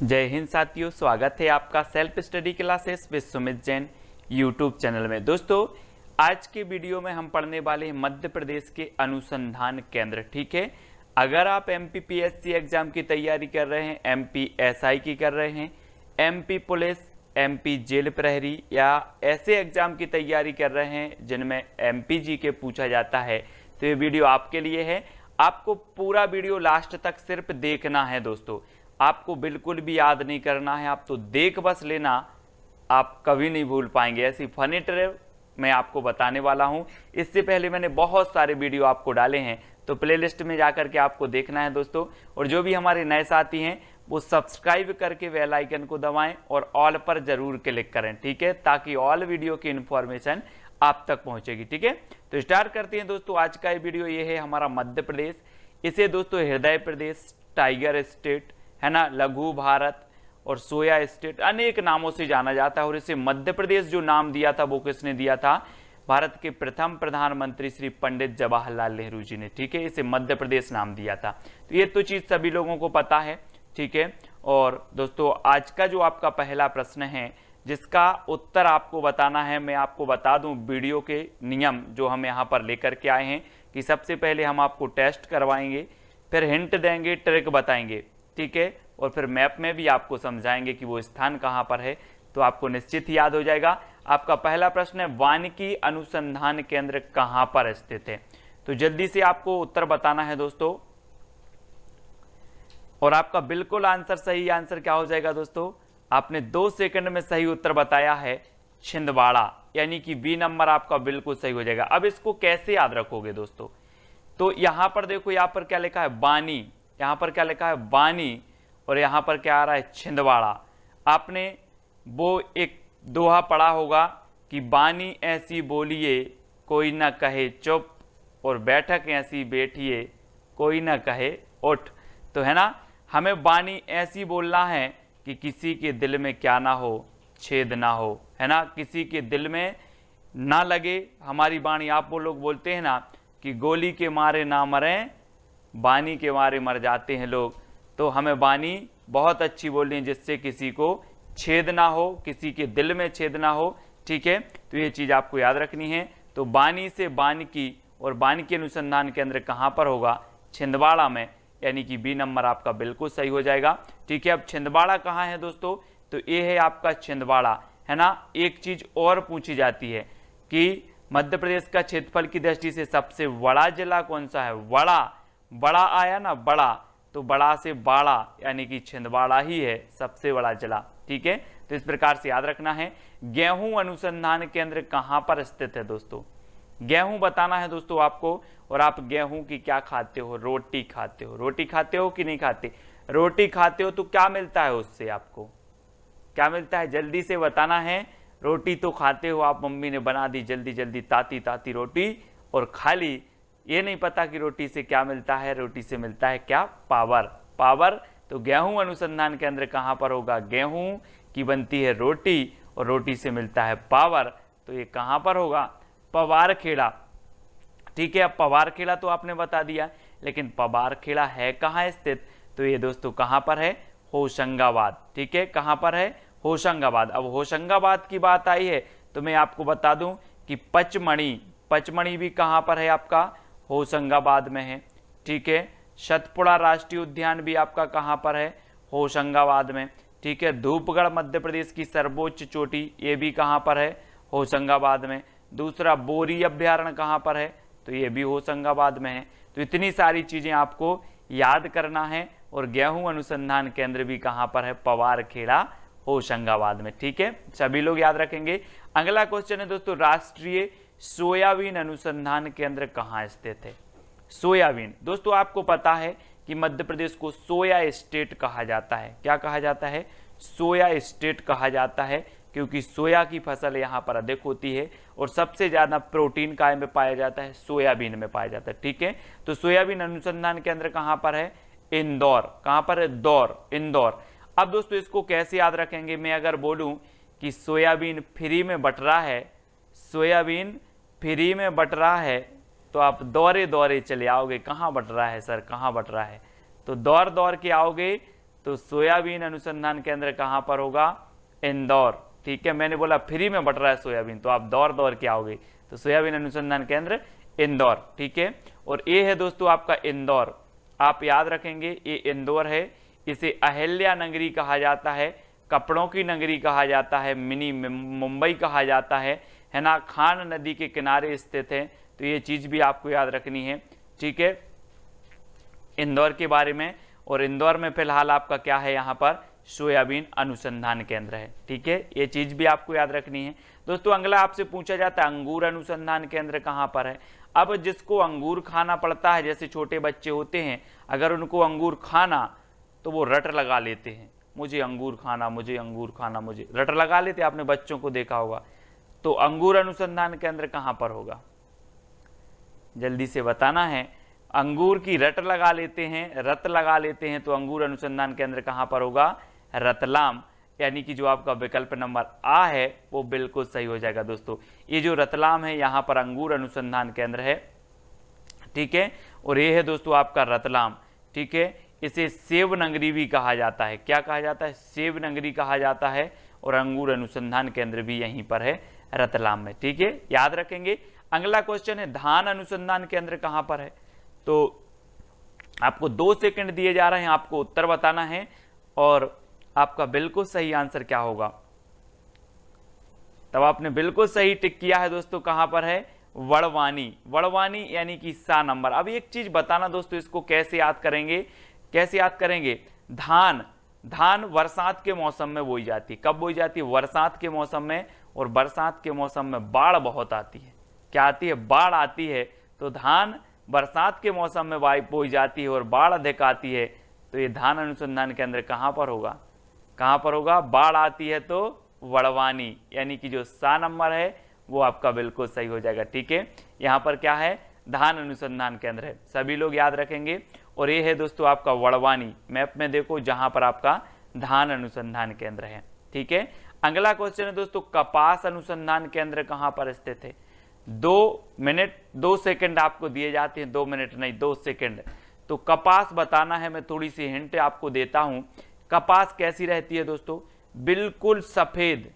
जय हिंद साथियों, स्वागत है आपका self study classes with Sumit Jain YouTube channel में। दोस्तों, आज के वीडियो में हम पढ़ने वाले हैं मध्य प्रदेश के अनुसंधान केंद्र। ठीक है, अगर आप एमपीपीएससी एग्जाम की तैयारी कर रहे हैं, एमपीएसआई की कर रहे हैं, एमपी पुलिस, एमपी जेल प्रहरी या ऐसे एग्जाम की तैयारी कर रहे हैं जिनमें एमपीजी के पूछा जाता है, तो ये वीडियो आपके लिए है। आपको पूरा वीडियो लास्ट तक सिर्फ देखना है दोस्तों, आपको बिल्कुल भी याद नहीं करना है, आप तो देख बस लेना, आप कभी नहीं भूल पाएंगे। ऐसी फनी ट्रिक मैं आपको बताने वाला हूं। इससे पहले मैंने बहुत सारे वीडियो आपको डाले हैं, तो प्लेलिस्ट में जाकर के आपको देखना है दोस्तों। और जो भी हमारे नए साथी हैं वो सब्सक्राइब करके बेल आइकन को दबाएं और ऑल पर जरूर क्लिक करें, ठीक है, ताकि ऑल वीडियो की इंफॉर्मेशन आप तक पहुंचेगी। ठीक है, तो स्टार्ट करते हैं दोस्तों। आज का ये वीडियो ये है हमारा मध्य प्रदेश। इसे दोस्तों हृदय प्रदेश, टाइगर स्टेट है ना, लघु भारत और सोया स्टेट अनेक नामों से जाना जाता है। और इसे मध्य प्रदेश जो नाम दिया था वो किसने दिया था? भारत के प्रथम प्रधानमंत्री श्री पंडित जवाहरलाल नेहरू जी ने। ठीक है, इसे मध्य प्रदेश नाम दिया था। तो ये तो चीज सभी लोगों को पता है। ठीक है, और दोस्तों आज का जो आपका पहला प्रश्न है जिसका उत्तर आपको बताना है, मैं आपको बता दूं वीडियो के नियम जो हम यहाँ पर लेकर के आए हैं कि सबसे पहले हम आपको टेस्ट करवाएंगे, फिर हिंट देंगे, ट्रिक बताएंगे, ठीक है, और फिर मैप में भी आपको समझाएंगे कि वो स्थान कहाँ पर है, तो आपको निश्चित ही याद हो जाएगा। आपका पहला प्रश्न है वानिकी अनुसंधान केंद्र कहाँ पर स्थित है? तो जल्दी से आपको उत्तर बताना है दोस्तों, और आपका बिल्कुल आंसर सही आंसर क्या हो जाएगा दोस्तों? आपने 2 सेकंड में सही उत्तर बताया है, छिंदवाड़ा, यानी कि बी नंबर आपका बिल्कुल सही हो जाएगा। अब इसको कैसे याद रखोगे दोस्तों? तो यहां पर देखो, यहां पर क्या लिखा है? बानी, यहां पर क्या लिखा है? बानी, और यहां पर क्या आ रहा है? छिंदवाड़ा। आपने वो एक दोहा पढ़ा होगा कि बानी ऐसी बोलिए कोई ना कहे चुप, और बैठक ऐसी बैठिए कोई ना कहे उठ। तो है ना, हमें बानी ऐसी बोलना है कि किसी के दिल में क्या ना हो, छेद ना हो, है ना, किसी के दिल में ना लगे हमारी बाणी। आप वो लोग बोलते हैं ना कि गोली के मारे ना मरें, बानी के मारे मर जाते हैं लोग। तो हमें बानी बहुत अच्छी बोलनी है जिससे किसी को छेद ना हो, किसी के दिल में छेद ना हो। ठीक है, तो ये चीज आपको याद रखनी है। तो बानी से बानिकी, और बानिकी अनुसंधान केंद्र कहाँ पर होगा? छिंदवाड़ा में, यानी कि बी नंबर आपका बिल्कुल सही हो जाएगा। ठीक है, अब छिंदवाड़ा कहाँ है दोस्तों? तो ये है आपका छिंदवाड़ा, है ना। एक चीज और पूछी जाती है कि मध्य प्रदेश का क्षेत्रफल की दृष्टि से सबसे बड़ा जिला कौन सा है? बड़ा आया ना, बड़ा, तो बड़ा से बाड़ा, यानी कि छिंदवाड़ा ही है सबसे बड़ा जिला। ठीक है, तो इस प्रकार से याद रखना है। गेहूं अनुसंधान केंद्र कहां पर स्थित है दोस्तों? गेहूं बताना है दोस्तों आपको। और आप गेहूं की क्या खाते हो? रोटी खाते हो। रोटी खाते हो कि नहीं खाते? रोटी खाते हो तो क्या मिलता है उससे? आपको क्या मिलता है? जल्दी से बताना है। रोटी तो खाते हो आप, मम्मी ने बना दी जल्दी जल्दी ताती ताती रोटी और खा ली। ये नहीं पता कि रोटी से क्या मिलता है? रोटी से मिलता है क्या? पावर। पावर। तो गेहूं अनुसंधान केंद्र कहां पर होगा? गेहूं की बनती है रोटी और रोटी से मिलता है पावर, तो ये कहां पर होगा? पवारखेड़ा। ठीक है, अब पवारखेड़ा तो आपने बता दिया, लेकिन पवारखेड़ा है कहां स्थित? तो ये दोस्तों कहां पर है? होशंगाबाद। ठीक है, कहां पर है? होशंगाबाद। अब होशंगाबाद की बात आई है तो मैं आपको बता दूं कि पचमढ़ी, पचमढ़ी भी कहां पर है? आपका होशंगाबाद में है। ठीक है, सतपुड़ा राष्ट्रीय उद्यान भी आपका कहां पर है? होशंगाबाद में। ठीक है, धूपगढ़ मध्य प्रदेश की सर्वोच्च चोटी, ये भी कहां पर है? होशंगाबाद में। दूसरा बोरी अभ्यारण्य कहां पर है? तो ये भी होशंगाबाद में है। तो इतनी सारी चीजें आपको याद करना है। और गेहूं अनुसंधान केंद्र भी कहां पर है? पवारखेड़ा, होशंगाबाद में। ठीक है, सभी लोग याद रखेंगे। अगला क्वेश्चन है दोस्तों, राष्ट्रीय सोयाबीन अनुसंधान केंद्र कहां स्थित है? सोयाबीन दोस्तों आपको पता है कि मध्य प्रदेश को सोया स्टेट कहा जाता है। क्या कहा जाता है? सोया स्टेट कहा जाता है, क्योंकि सोया की फसल यहाँ पर अधिक होती है और सबसे ज्यादा प्रोटीन काय में पाया जाता है? सोयाबीन में पाया जाता है। ठीक है, तो सोयाबीन अनुसंधान केंद्र कहाँ पर है? इंदौर। कहाँ पर है? दौर, इंदौर। अब दोस्तों इसको कैसे याद रखेंगे? मैं अगर बोलूं कि सोयाबीन फ्री में बट रहा है, सोयाबीन फ्री में बट रहा है, तो आप दौरे दौरे चले आओगे। कहाँ बट रहा है सर, कहाँ बट रहा है? तो दौड़ दौड़ के आओगे तो सोयाबीन अनुसंधान केंद्र कहाँ पर होगा? इंदौर। ठीक है, मैंने बोला फ्री में बट रहा है सोयाबीन, तो आप दौड़ दौड़ के आओगे, तो सोयाबीन अनुसंधान केंद्र इंदौर। ठीक है, और ये है दोस्तों आपका इंदौर, आप याद रखेंगे ये इंदौर है। इसे अहिल्या नगरी कहा जाता है, कपड़ों की नगरी कहा जाता है, मिनी मुंबई कहा जाता है ना, खान नदी के किनारे स्थित है, तो ये चीज भी आपको याद रखनी है। ठीक है, इंदौर के बारे में, और इंदौर में फिलहाल आपका क्या है, यहाँ पर सोयाबीन अनुसंधान केंद्र है। ठीक है, ये चीज भी आपको याद रखनी है। दोस्तों अगला आपसे पूछा जाता है अंगूर अनुसंधान केंद्र कहाँ पर है। अब जिसको अंगूर खाना पड़ता है, जैसे छोटे बच्चे होते हैं, अगर उनको अंगूर खाना तो वो रट लगा लेते हैं, मुझे अंगूर खाना, मुझे अंगूर खाना, मुझे रट लगा लेते, आपने बच्चों को देखा होगा। तो अंगूर अनुसंधान केंद्र कहाँ पर होगा? जल्दी से बताना है। अंगूर की रट लगा लेते हैं, रत लगा लेते हैं, तो अंगूर अनुसंधान केंद्र कहाँ पर होगा? रतलाम। यानी कि जो आपका विकल्प नंबर आ है वो बिल्कुल सही हो जाएगा दोस्तों। ये जो रतलाम है यहाँ पर अंगूर अनुसंधान केंद्र है। ठीक है, और ये है दोस्तों आपका रतलाम। ठीक है, इसे सेब नगरी भी कहा जाता है। क्या कहा जाता है? सेब नगरी कहा जाता है, और अंगूर अनुसंधान केंद्र भी यहीं पर है, रतलाम में। ठीक है, याद रखेंगे। अगला क्वेश्चन है धान अनुसंधान केंद्र कहाँ पर है। तो आपको 2 सेकंड दिए जा रहे हैं, आपको उत्तर बताना है, और आपका बिल्कुल सही आंसर क्या होगा। तब आपने बिल्कुल सही टिक किया है दोस्तों। कहां पर है? वड़वानी। वड़वानी यानी कि सा नंबर। अब एक चीज बताना दोस्तों, इसको कैसे याद करेंगे, कैसे याद करेंगे? धान, धान बरसात के मौसम में बोई जाती है। कब बोई जाती है? बरसात के मौसम में, और बरसात के मौसम में बाढ़ बहुत आती है। क्या आती है? बाढ़ आती है। तो धान बरसात के मौसम में बोई जाती है और बाढ़ अधिक आती है, तो ये धान अनुसंधान केंद्र कहां पर होगा? कहां पर होगा? बाढ़ आती है तो वड़वानी, यानी कि जो सा नंबर है वो आपका बिल्कुल सही हो जाएगा। ठीक है, यहां पर क्या है? धान अनुसंधान केंद्र है, सभी लोग याद रखेंगे। और ये है दोस्तों आपका वड़वानी, मैप में देखो जहां पर आपका धान अनुसंधान केंद्र है। ठीक है, अगला क्वेश्चन है दोस्तों कपास अनुसंधान केंद्र कहां पर स्थित है। 2 मिनट 2 सेकंड आपको दिए जाते हैं, 2 मिनट नहीं 2 सेकंड। तो कपास बताना है, मैं थोड़ी सी हिंट आपको देता हूं। कपास कैसी रहती है दोस्तों? बिल्कुल सफेद,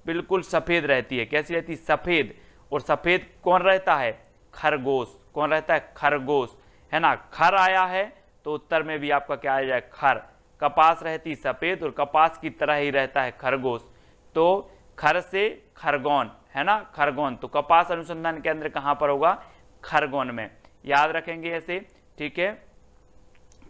बिल्कुल सफेद रहती है। कैसी रहती है? सफेद। और सफेद कौन रहता है? खरगोश। कौन रहता है? खरगोश, है ना। खर आया है तो उत्तर में भी आपका क्या आ जाए? खर। कपास रहती सफेद और कपास की तरह ही रहता है खरगोश, तो खर से खरगोन, है ना, खरगोन। तो कपास अनुसंधान केंद्र कहां पर होगा? खरगोन में। याद रखेंगे ऐसे। ठीक है,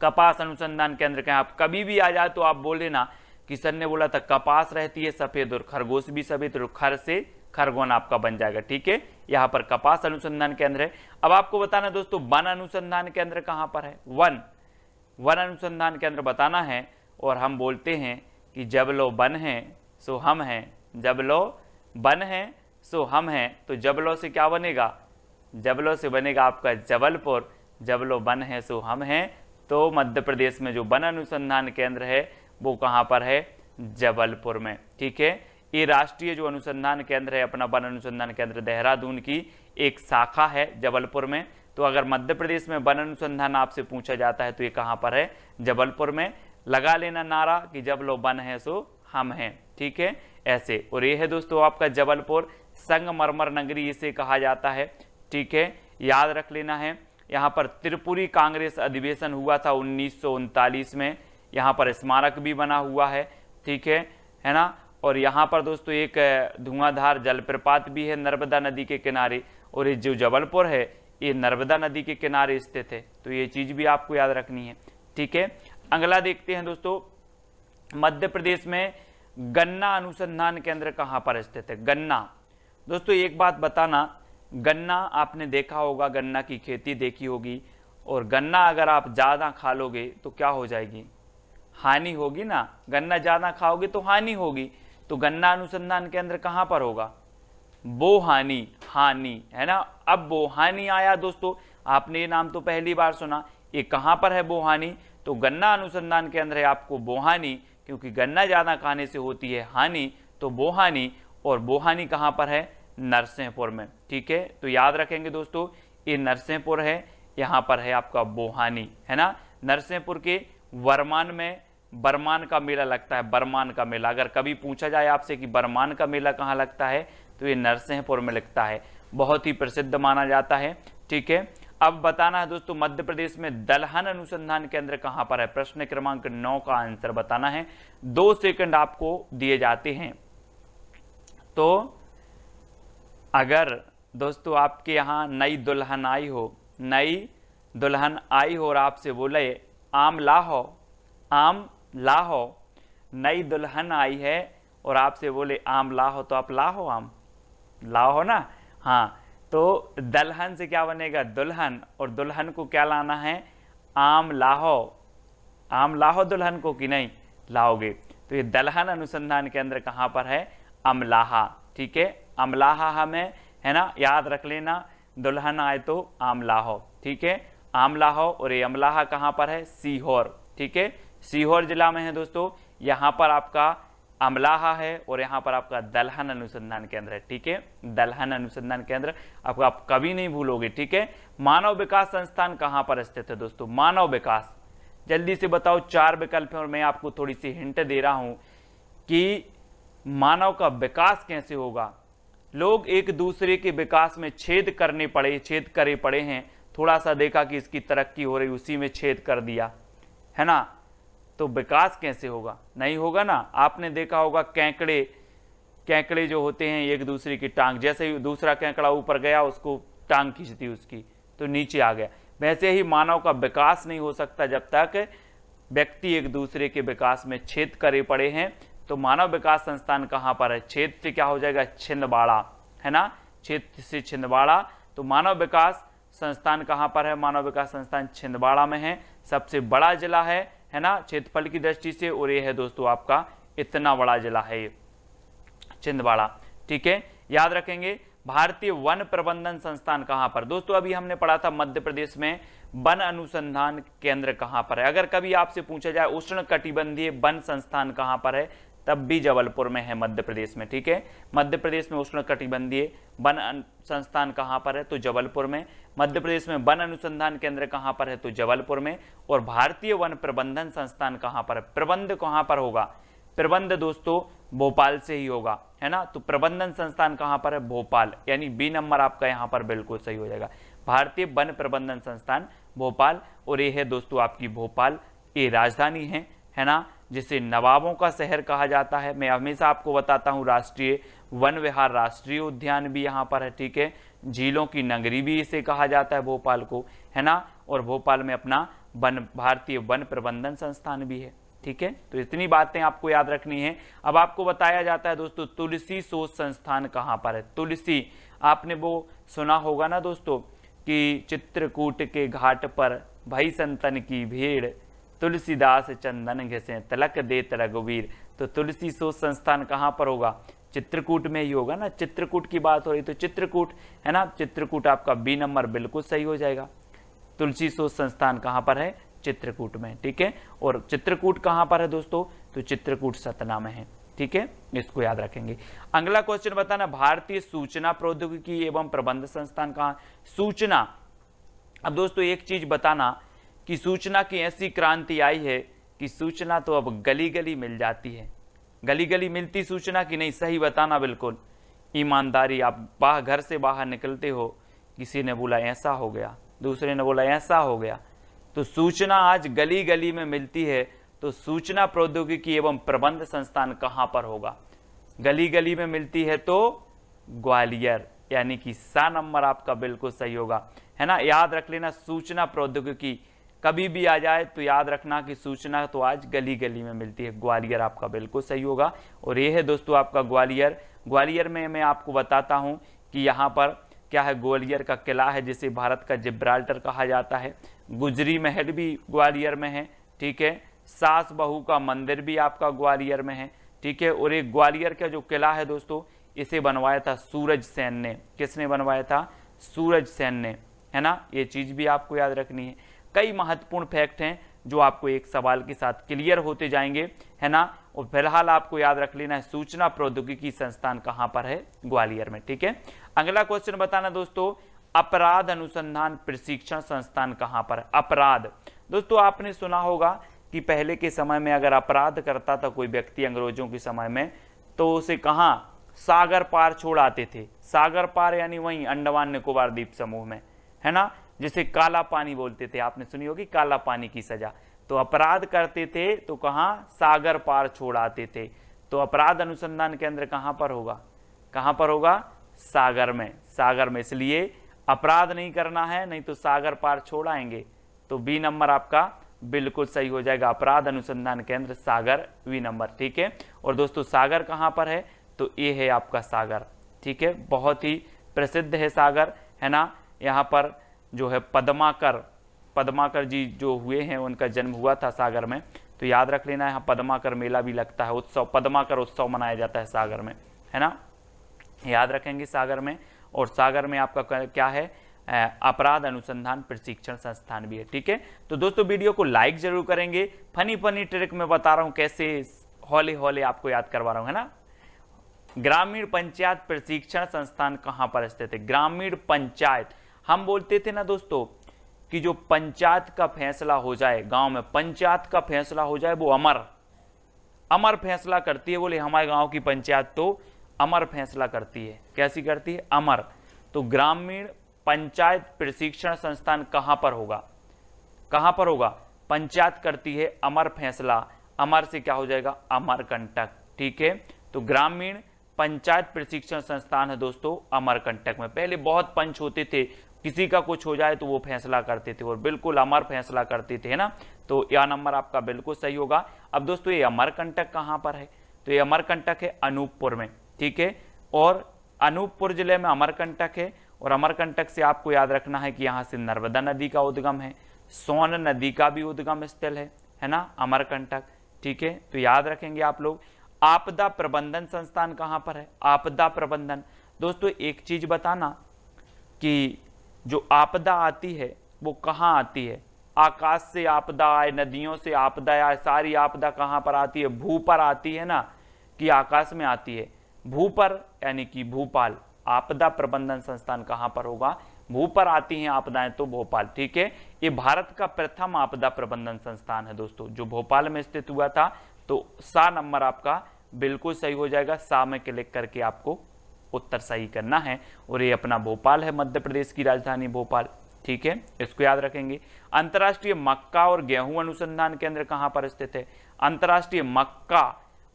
कपास अनुसंधान केंद्र कहें, आप कभी भी आ जाए तो आप बोले ना कि सर ने बोला था कपास रहती है सफेद और खरगोश भी सफेद, और खर से खरगोन आपका बन जाएगा। ठीक है, यहां पर कपास अनुसंधान केंद्र है। अब आपको बताना दोस्तों वन अनुसंधान केंद्र कहां पर है? वन, वन अनुसंधान केंद्र बताना है। और हम बोलते हैं कि जब लो बन है सो हम हैं, जब लो बन है सो हम हैं। तो जबलो से क्या बनेगा? जबलो से बनेगा आपका जबलपुर। जबलो बन है सो हम हैं। तो मध्य प्रदेश में जो वन अनुसंधान केंद्र है वो कहाँ पर है? जबलपुर में। ठीक है, ये राष्ट्रीय जो अनुसंधान केंद्र है अपना वन अनुसंधान केंद्र देहरादून की एक शाखा है जबलपुर में। तो अगर मध्य प्रदेश में वन अनुसंधान आपसे पूछा जाता है तो ये कहाँ पर है? जबलपुर में। लगा लेना नारा कि जब लो बन है सो हम हैं। ठीक है, ऐसे। और ये है दोस्तों आपका जबलपुर, संगमरमर नगरी इसे कहा जाता है। ठीक है, याद रख लेना है। यहाँ पर त्रिपुरी कांग्रेस अधिवेशन हुआ था 1939 में, यहाँ पर स्मारक भी बना हुआ है। ठीक है ना। और यहाँ पर दोस्तों एक धुआंधार जलप्रपात भी है नर्मदा नदी के किनारे, और ये जो जबलपुर है ये नर्मदा नदी के किनारे स्थित है। तो ये चीज भी आपको याद रखनी है। ठीक है, अगला देखते हैं दोस्तों, मध्य प्रदेश में गन्ना अनुसंधान केंद्र कहाँ पर स्थित है? गन्ना। दोस्तों एक बात बताना, गन्ना आपने देखा होगा, गन्ना की खेती देखी होगी, और गन्ना अगर आप ज़्यादा खा लोगे तो क्या हो जाएगी? हानि होगी ना। गन्ना ज़्यादा खाओगे तो हानि होगी। तो गन्ना अनुसंधान केंद्र कहाँ पर होगा? बोहानी, हानि, है ना। अब बोहानी आया दोस्तों, आपने ये नाम तो पहली बार सुना। ये कहाँ पर है बोहानी? तो गन्ना अनुसंधान केंद्र है आपको बोहानी, क्योंकि गन्ना ज़्यादा खाने से होती है हानि, तो बोहानी। और बोहानी कहाँ पर है? नरसिंहपुर में। ठीक है, तो याद रखेंगे दोस्तों ये नरसिंहपुर है, यहाँ पर है आपका बोहानी, है ना। नरसिंहपुर के वर्मान में बरमान का मेला लगता है, बरमान का मेला। अगर कभी पूछा जाए आपसे कि बरमान का मेला कहाँ लगता है, तो ये नरसिंहपुर में लगता है, बहुत ही प्रसिद्ध माना जाता है। ठीक है, अब बताना है दोस्तों मध्य प्रदेश में दलहन अनुसंधान केंद्र कहां पर है। प्रश्न क्रमांक 9 का आंसर बताना है, 2 सेकंड आपको दिए जाते हैं। तो अगर दोस्तों आपके यहां नई दुल्हन आई हो, नई दुल्हन आई हो और आपसे बोले आम लाहो, आम लाहो, नई दुल्हन आई है और आपसे बोले आम लाहो, तो आप लाहो, आम लाहो ना। हाँ, तो दलहन से क्या बनेगा, दुल्हन, और दुल्हन को क्या लाना है, आम लाहो। आम लाहो दुल्हन को कि नहीं लाओगे। तो ये दलहन अनुसंधान केंद्र कहाँ पर है, अमलाहा। ठीक है, अमलाहा हमें है ना याद रख लेना, दुल्हन आए तो आम लाहो। ठीक है, आम लाहो, और ये अमलाहा कहाँ पर है, सीहोर। ठीक है, सीहोर जिला में है दोस्तों। यहाँ पर आपका अमलाहा है और यहाँ पर आपका दलहन अनुसंधान केंद्र है। ठीक है, दलहन अनुसंधान केंद्र आपको आप कभी नहीं भूलोगे। ठीक है, मानव विकास संस्थान कहाँ पर स्थित है दोस्तों, मानव विकास, जल्दी से बताओ, 4 विकल्प हैं और मैं आपको थोड़ी सी हिंट दे रहा हूं कि मानव का विकास कैसे होगा। लोग एक दूसरे के विकास में छेद करे पड़े हैं, थोड़ा सा देखा कि इसकी तरक्की हो रही, उसी में छेद कर दिया, है ना, तो विकास कैसे होगा, नहीं होगा ना। आपने देखा होगा केकड़े जो होते हैं एक दूसरे की टांग, जैसे ही दूसरा केकड़ा ऊपर गया उसको टांग खींचती उसकी, तो नीचे आ गया। वैसे ही मानव का विकास नहीं हो सकता जब तक व्यक्ति एक दूसरे के विकास में छेद करे पड़े हैं। तो मानव विकास संस्थान कहाँ पर है, छेद से क्या हो जाएगा, छिंदवाड़ा, है ना, छेद से छिंदवाड़ा। तो मानव विकास संस्थान कहाँ पर है, मानव विकास संस्थान छिंदवाड़ा में है, सबसे बड़ा जिला है ना, क्षेत्रफल की दृष्टि से, और ये है दोस्तों आपका इतना बड़ा जिला है ये छिंदवाड़ा। ठीक है, याद रखेंगे। भारतीय वन प्रबंधन संस्थान कहां पर, दोस्तों अभी हमने पढ़ा था मध्य प्रदेश में वन अनुसंधान केंद्र कहां पर है। अगर कभी आपसे पूछा जाए उष्ण कटिबंधीय वन संस्थान कहां पर है, तब भी जबलपुर में है मध्य प्रदेश में। ठीक है, मध्य प्रदेश में उष्ण कटिबंधीय वन संस्थान कहां पर है, तो जबलपुर में। मध्य प्रदेश में वन अनुसंधान केंद्र कहां पर है, तो जबलपुर में। और भारतीय वन प्रबंधन संस्थान कहां पर है, प्रबंध कहां पर होगा, प्रबंध दोस्तों भोपाल से ही होगा, है ना। तो प्रबंधन संस्थान कहां पर है, भोपाल, यानी बी नंबर आपका यहां पर बिल्कुल सही हो जाएगा, भारतीय वन प्रबंधन संस्थान भोपाल। और ये है दोस्तों आपकी भोपाल, ये राजधानी है ना, जिसे नवाबों का शहर कहा जाता है। मैं हमेशा आपको बताता हूँ राष्ट्रीय वन विहार राष्ट्रीय उद्यान भी यहाँ पर है। ठीक है, झीलों की नगरी भी इसे कहा जाता है भोपाल को, है ना। और भोपाल में अपना भारतीय वन प्रबंधन संस्थान भी है। ठीक है, तो इतनी बातें आपको याद रखनी है। अब आपको बताया जाता है दोस्तों तुलसी शोध संस्थान कहाँ पर है। तुलसी, आपने वो सुना होगा ना दोस्तों कि चित्रकूट के घाट पर भई संतन की भीड़, तुलसीदास चंदन घिसे तिलक देत रघुवीर। तो तुलसी शोध संस्थान कहाँ पर होगा, चित्रकूट में ही होगा ना। चित्रकूट की बात हो रही तो चित्रकूट, है ना, चित्रकूट आपका बी नंबर बिल्कुल सही हो जाएगा। तुलसी शोध संस्थान कहाँ पर है, चित्रकूट में। ठीक है, और चित्रकूट कहाँ पर है दोस्तों, तो चित्रकूट सतना में है। ठीक है, इसको याद रखेंगे। अगला क्वेश्चन बताना, भारतीय सूचना प्रौद्योगिकी एवं प्रबंध संस्थान कहाँ, सूचना। अब दोस्तों एक चीज बताना कि सूचना की ऐसी क्रांति आई है कि सूचना तो अब गली गली मिल जाती है। गली गली मिलती सूचना की नहीं, सही बताना बिल्कुल ईमानदारी। आप घर से बाहर निकलते हो, किसी ने बोला ऐसा हो गया, दूसरे ने बोला ऐसा हो गया, तो सूचना आज गली गली में मिलती है। तो सूचना प्रौद्योगिकी एवं प्रबंध संस्थान कहाँ पर होगा, गली गली में मिलती है तो ग्वालियर, यानी कि सा नंबर आपका बिल्कुल सही होगा, है ना। याद रख लेना, सूचना प्रौद्योगिकी कभी भी आ जाए तो याद रखना कि सूचना तो आज गली गली में मिलती है, ग्वालियर आपका बिल्कुल सही होगा। और ये है दोस्तों आपका ग्वालियर। ग्वालियर में मैं आपको बताता हूं कि यहाँ पर क्या है, ग्वालियर का किला है जिसे भारत का जिब्राल्टर कहा जाता है। गुजरी महल भी ग्वालियर में है। ठीक है, सास बहू का मंदिर भी आपका ग्वालियर में है। ठीक है, और एक ग्वालियर का जो किला है दोस्तों, इसे बनवाया था सूरज सेन ने। किसने बनवाया था, सूरज सेन ने, है ना। ये चीज भी आपको याद रखनी है। कई महत्वपूर्ण फैक्ट हैं जो आपको एक सवाल के साथ क्लियर होते जाएंगे, है ना। और फिलहाल आपको याद रख लेना है सूचना प्रौद्योगिकी संस्थान कहां पर है, ग्वालियर में। ठीक है, अगला क्वेश्चन बताना दोस्तों, अपराध अनुसंधान प्रशिक्षण संस्थान कहां पर है। अपराध, दोस्तों आपने सुना होगा कि पहले के समय में अगर अपराध करता था कोई व्यक्ति अंग्रेजों के समय में, तो उसे कहाँ सागर पार छोड़ आते थे। सागर पार यानी वहीं अंडमान निकोबार द्वीप समूह में, है ना, जिसे काला पानी बोलते थे, आपने सुनी होगी काला पानी की सजा। तो अपराध करते थे तो कहाँ सागर पार छोड़ आते थे। तो अपराध अनुसंधान केंद्र कहाँ पर होगा, कहाँ पर होगा, सागर में, सागर में। इसलिए अपराध नहीं करना है, नहीं तो सागर पार छोड़ आएंगे। तो बी नंबर आपका बिल्कुल सही हो जाएगा, अपराध अनुसंधान केंद्र सागर, बी नंबर, ठीक है। और दोस्तों सागर कहाँ पर है, तो ये है आपका सागर, ठीक है, बहुत ही प्रसिद्ध है सागर, है ना। यहाँ पर जो है पद्माकर जी जो हुए हैं, उनका जन्म हुआ था सागर में, तो याद रख लेना। यहाँ पद्माकर मेला भी लगता है, उत्सव, पद्माकर उत्सव मनाया जाता है सागर में, है ना, याद रखेंगे सागर में। और सागर में आपका क्या है, अपराध अनुसंधान प्रशिक्षण संस्थान भी है, ठीक है। तो दोस्तों वीडियो को लाइक जरूर करेंगे, फनी फनी ट्रिक में बता रहा हूं, कैसे हौले हौले आपको याद करवा रहा हूं, है ना। ग्रामीण पंचायत प्रशिक्षण संस्थान कहां पर स्थित है, ग्रामीण पंचायत। हम बोलते थे ना दोस्तों कि जो पंचायत का फैसला हो जाए, गांव में पंचायत का फैसला हो जाए, वो अमर फैसला करती है। बोले हमारे गांव की पंचायत तो अमर फैसला करती है, कैसी करती है, अमर। तो ग्रामीण पंचायत प्रशिक्षण संस्थान कहां पर होगा, कहां पर होगा, पंचायत करती है अमर फैसला, अमर से क्या हो जाएगा, अमरकंटक, ठीक है। तो ग्रामीण पंचायत प्रशिक्षण संस्थान है दोस्तों अमरकंटक में। पहले बहुत पंच होते थे, किसी का कुछ हो जाए तो वो फैसला करते थे और बिल्कुल अमर फैसला करते थे, है ना। तो यह नंबर आपका बिल्कुल सही होगा। अब दोस्तों ये अमरकंटक कहां पर है, तो ये अमरकंटक है अनूपपुर में, ठीक है। और अनूपपुर जिले में अमरकंटक है। और अमरकंटक से आपको याद रखना है कि यहाँ से नर्मदा नदी का उद्गम है, सोन नदी का भी उद्गम स्थल है ना, अमरकंटक, ठीक है। तो याद रखेंगे आप लोग। आपदा प्रबंधन संस्थान कहाँ पर है, आपदा प्रबंधन। दोस्तों एक चीज बताना कि जो आपदा आती है वो कहाँ आती है, आकाश से आपदा आए, नदियों से आपदा आए, सारी आपदा कहाँ पर आती है, भू पर आती है ना, कि आकाश में आती है, भू पर, यानी कि भोपाल। आपदा प्रबंधन संस्थान कहां पर होगा, भू पर आती हैं आपदाएं तो भोपाल, ठीक है। ये भारत का प्रथम आपदा प्रबंधन संस्थान है दोस्तों, जो भोपाल में स्थित हुआ था। तो सा नंबर आपका बिल्कुल सही हो जाएगा, सा में क्लिक करके आपको उत्तर सही करना है। और ये अपना भोपाल है, मध्य प्रदेश की राजधानी भोपाल, ठीक है, इसको याद रखेंगे। अंतर्राष्ट्रीय मक्का और गेहूं अनुसंधान केंद्र कहां पर स्थित है, अंतर्राष्ट्रीय मक्का।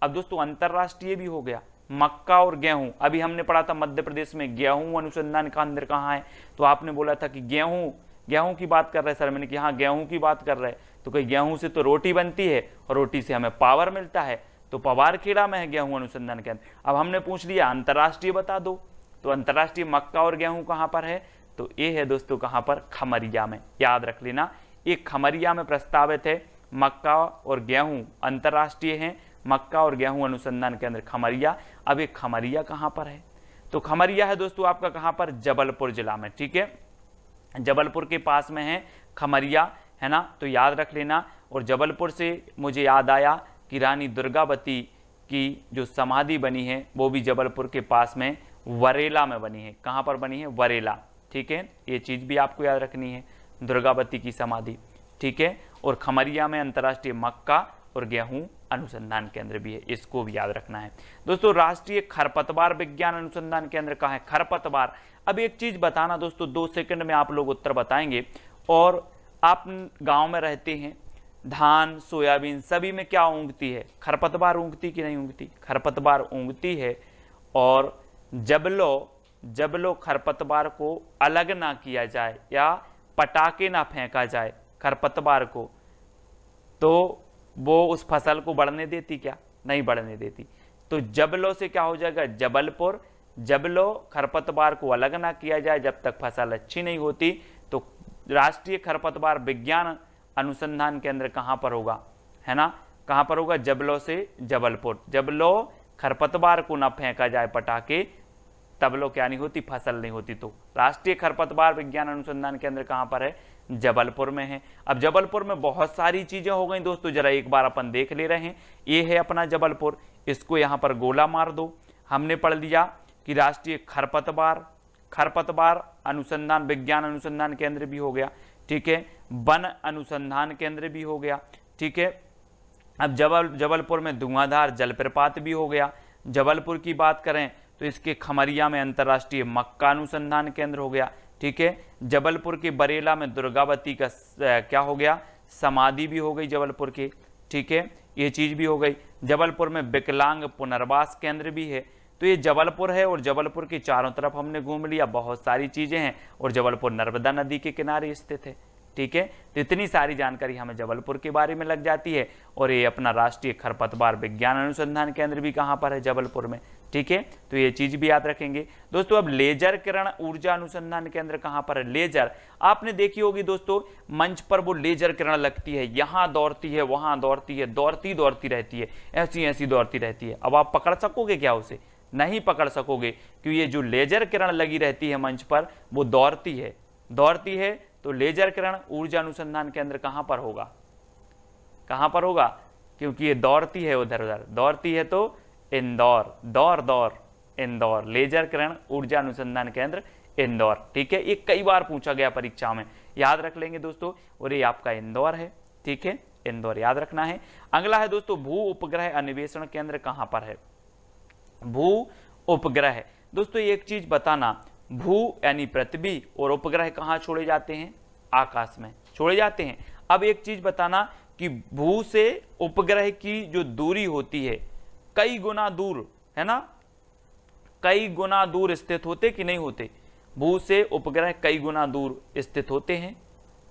अब दोस्तों अंतर्राष्ट्रीय भी हो गया, मक्का और गेहूं। अभी हमने पढ़ा था मध्य प्रदेश में गेहूं अनुसंधान केंद्र कहाँ है, तो आपने बोला था कि गेहूं की बात कर रहे सर, मैंने कि हाँ गेहूं की बात कर रहे, तो कहीं गेहूं से तो रोटी बनती है और रोटी से हमें पावर मिलता है, तो पवारखेड़ा में है गेहूं अनुसंधान केंद्र। अब हमने पूछ लिया अंतर्राष्ट्रीय बता दो, तो अंतर्राष्ट्रीय मक्का और गेहूं कहाँ पर है, तो ये है दोस्तों कहाँ पर, खमरिया में, याद रख लेना। ये खमरिया में प्रस्तावित है, मक्का और गेहूं अंतर्राष्ट्रीय है, मक्का और गेहूं अनुसंधान केंद्र खमरिया। अब ये खमरिया कहां पर है, तो खमरिया है दोस्तों आपका कहां पर, जबलपुर जिला में, ठीक है, जबलपुर के पास में है खमरिया, है ना। तो याद रख लेना। और जबलपुर से मुझे याद आया कि रानी दुर्गावती की जो समाधि बनी है वो भी जबलपुर के पास में वरेला में बनी है, कहां पर बनी है, वरेला, ठीक है। ये चीज भी आपको याद रखनी है, दुर्गावती की समाधि, ठीक है। और खमरिया में अंतर्राष्ट्रीय मक्का और गेहूं अनुसंधान केंद्र भी है, इसको भी याद रखना है दोस्तों। राष्ट्रीय खरपतवार विज्ञान अनुसंधान केंद्र कहाँ है, खरपतवार। अब एक चीज बताना दोस्तों, 2 सेकंड में आप लोग उत्तर बताएंगे। और आप गांव में रहते हैं, धान सोयाबीन सभी में क्या ऊँगती है, खरपतवार ऊँगती कि नहीं ऊँगती, खरपतवार ऊँगती है। और जब लो खरपतवार को अलग ना किया जाए या पटाके ना फेंका जाए खरपतवार को, तो वो उस फसल को बढ़ने देती क्या, नहीं बढ़ने देती। तो जबलो से क्या हो जाएगा, जबलपुर। जबलो खरपतवार को अलग ना किया जाए जब तक फसल अच्छी नहीं होती, तो राष्ट्रीय खरपतवार विज्ञान अनुसंधान केंद्र कहां पर होगा, है ना, कहां पर होगा, जबलो से जबलपुर। जबलो खरपतवार को ना फेंका जाए पटाखे, तब लो क्या नहीं होती, फसल नहीं होती। तो राष्ट्रीय खरपतवार विज्ञान अनुसंधान केंद्र कहां पर है, जबलपुर में है। अब जबलपुर में बहुत सारी चीजें हो गई दोस्तों, जरा एक बार अपन देख ले रहे हैं। ये है अपना जबलपुर, इसको यहां पर गोला मार दो। हमने पढ़ लिया कि राष्ट्रीय खरपतवार अनुसंधान विज्ञान अनुसंधान केंद्र भी हो गया, ठीक है, वन अनुसंधान केंद्र भी हो गया, ठीक है। अब जबलपुर में धुआंधार जलप्रपात भी हो गया। जबलपुर की बात करें तो इसके खमरिया में अंतर्राष्ट्रीय मक्का अनुसंधान केंद्र हो गया। ठीक है। जबलपुर के बरेला में दुर्गावती का क्या हो गया, समाधि भी हो गई जबलपुर की। ठीक है, ये चीज भी हो गई। जबलपुर में विकलांग पुनर्वास केंद्र भी है। तो ये जबलपुर है और जबलपुर के चारों तरफ हमने घूम लिया, बहुत सारी चीजें हैं और जबलपुर नर्मदा नदी के किनारे स्थित है। ठीक है, तो इतनी सारी जानकारी हमें जबलपुर के बारे में लग जाती है। और ये अपना राष्ट्रीय खरपतवार विज्ञान अनुसंधान केंद्र भी कहाँ पर है, जबलपुर में। ठीक है, तो ये चीज भी याद रखेंगे दोस्तों। अब लेजर किरण ऊर्जा अनुसंधान केंद्र कहाँ पर है। लेजर आपने देखी होगी दोस्तों, मंच पर वो लेजर किरण लगती है, यहाँ दौड़ती है, वहां दौड़ती है, दौड़ती दौड़ती रहती है, ऐसी ऐसी दौड़ती रहती है। अब आप पकड़ सकोगे क्या उसे? नहीं पकड़ सकोगे, क्योंकि ये जो लेजर किरण लगी रहती है मंच पर वो दौड़ती है, दौड़ती है। तो लेजर किरण ऊर्जा अनुसंधान केंद्र कहां पर होगा, कहां पर होगा, क्योंकि ये दौड़ती है उधर उधर, दौड़ती है तो इंदौर, दौर दौर इंदौर, लेजर किरण ऊर्जा अनुसंधान केंद्र इंदौर। ठीक है, ये कई बार पूछा गया परीक्षा में, याद रख लेंगे दोस्तों। और ये आपका इंदौर है। ठीक है, इंदौर याद रखना है। अगला है दोस्तों, भू उपग्रह अन्वेषण केंद्र कहां पर है। भू उपग्रह दोस्तों एक चीज बताना, भू यानी पृथ्वी और उपग्रह कहां छोड़े जाते हैं, आकाश में छोड़े जाते हैं। अब एक चीज बताना कि भू से उपग्रह की जो दूरी होती है कई गुना दूर है ना, कई गुना दूर स्थित होते कि नहीं होते। भू से उपग्रह कई गुना दूर स्थित होते हैं,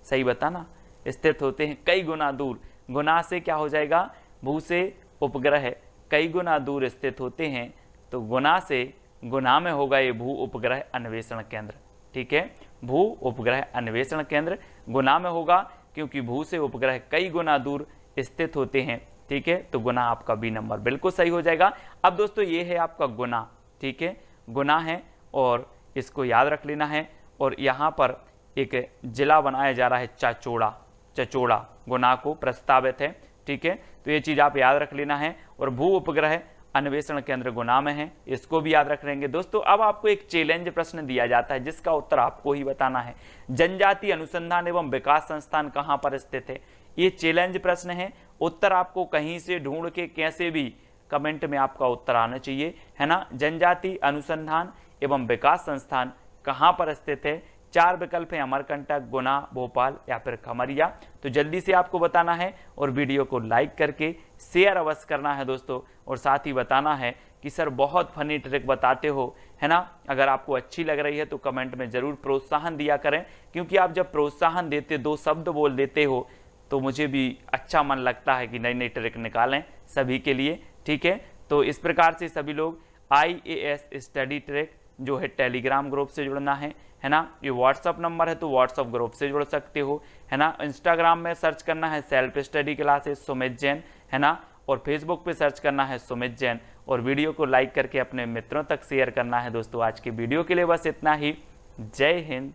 सही बताना, स्थित होते हैं कई गुना दूर। गुना से क्या हो जाएगा, भू से उपग्रह कई गुना दूर स्थित होते हैं, तो गुना से गुना में होगा ये भू उपग्रह अन्वेषण केंद्र। ठीक है, भू उपग्रह अन्वेषण केंद्र गुना में होगा, क्योंकि भू से उपग्रह कई गुना दूर स्थित होते हैं। ठीक है, तो गुना आपका बी नंबर बिल्कुल सही हो जाएगा। अब दोस्तों ये है आपका गुना। ठीक है, गुना है और इसको याद रख लेना है। और यहाँ पर एक जिला बनाया जा रहा है चाचौड़ा, चचौड़ा गुना को प्रस्तावित है। ठीक है, तो ये चीज आप याद रख लेना है। और भू उपग्रह अन्वेषण केंद्र गुना में है, इसको भी याद रख लेंगे दोस्तों। अब आपको एक चैलेंज प्रश्न दिया जाता है जिसका उत्तर आपको ही बताना है। जनजाति अनुसंधान एवं विकास संस्थान कहां पर स्थित है, ये चैलेंज प्रश्न है। उत्तर आपको कहीं से ढूंढ के कैसे भी कमेंट में आपका उत्तर आना चाहिए, है ना। जनजाति अनुसंधान एवं विकास संस्थान कहां पर स्थित है। 4 विकल्प हैं, अमरकंटक, गुना, भोपाल या फिर खमरिया। तो जल्दी से आपको बताना है और वीडियो को लाइक करके शेयर अवश्य करना है दोस्तों। और साथ ही बताना है कि सर बहुत फनी ट्रिक बताते हो, है ना। अगर आपको अच्छी लग रही है तो कमेंट में जरूर प्रोत्साहन दिया करें, क्योंकि आप जब प्रोत्साहन देते, 2 शब्द बोल देते हो, तो मुझे भी अच्छा मन लगता है कि नई नई ट्रिक निकालें सभी के लिए। ठीक है, तो इस प्रकार से सभी लोग IAS स्टडी ट्रिक जो है टेलीग्राम ग्रुप से जुड़ना है ना। ये व्हाट्सअप नंबर है तो व्हाट्सअप ग्रुप से जुड़ सकते हो, है ना। इंस्टाग्राम में सर्च करना है self study classes Sumit Jain, है ना। और फेसबुक पे सर्च करना है सुमित जैन। और वीडियो को लाइक करके अपने मित्रों तक शेयर करना है दोस्तों। आज की वीडियो के लिए बस इतना ही। जय हिंद।